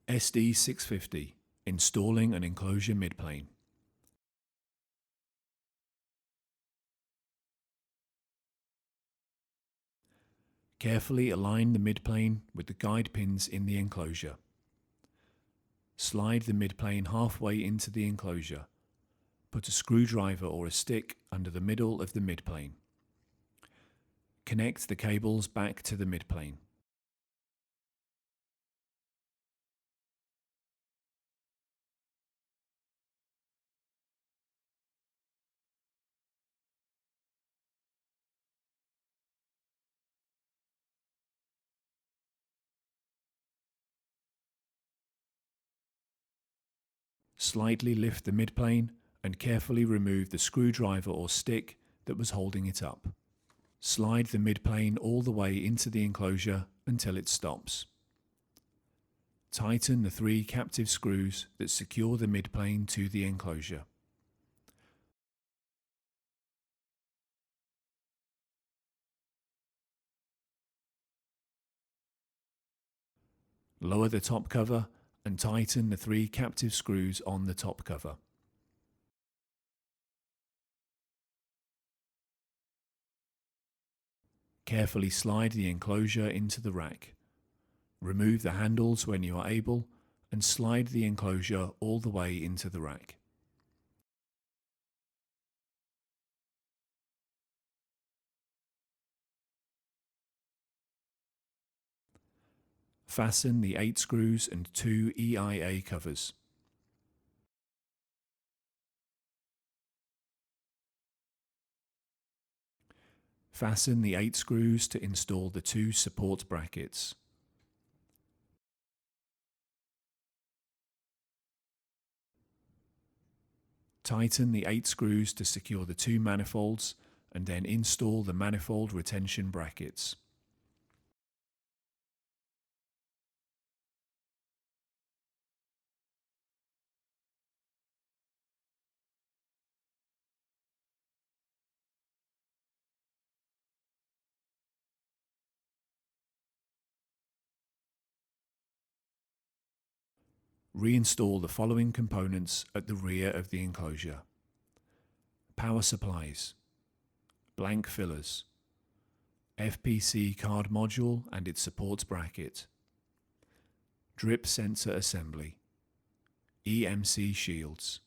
SD650, installing an enclosure midplane. Carefully align the midplane with the guide pins in the enclosure. Slide the midplane halfway into the enclosure. Put a screwdriver or a stick under the middle of the midplane. Connect the cables back to the midplane. Slightly lift the midplane and carefully remove the screwdriver or stick that was holding it up. Slide the midplane all the way into the enclosure until it stops. Tighten the 3 captive screws that secure the midplane to the enclosure. Lower the top cover and tighten the 3 captive screws on the top cover. Carefully slide the enclosure into the rack. Remove the handles when you are able and slide the enclosure all the way into the rack. Fasten the 8 screws and 2 EIA covers. Fasten the 8 screws to install the 2 support brackets. Tighten the 8 screws to secure the 2 manifolds and then install the manifold retention brackets. Reinstall the following components at the rear of the enclosure: power supplies, blank fillers, FPC card module and its support bracket, drip sensor assembly, EMC shields,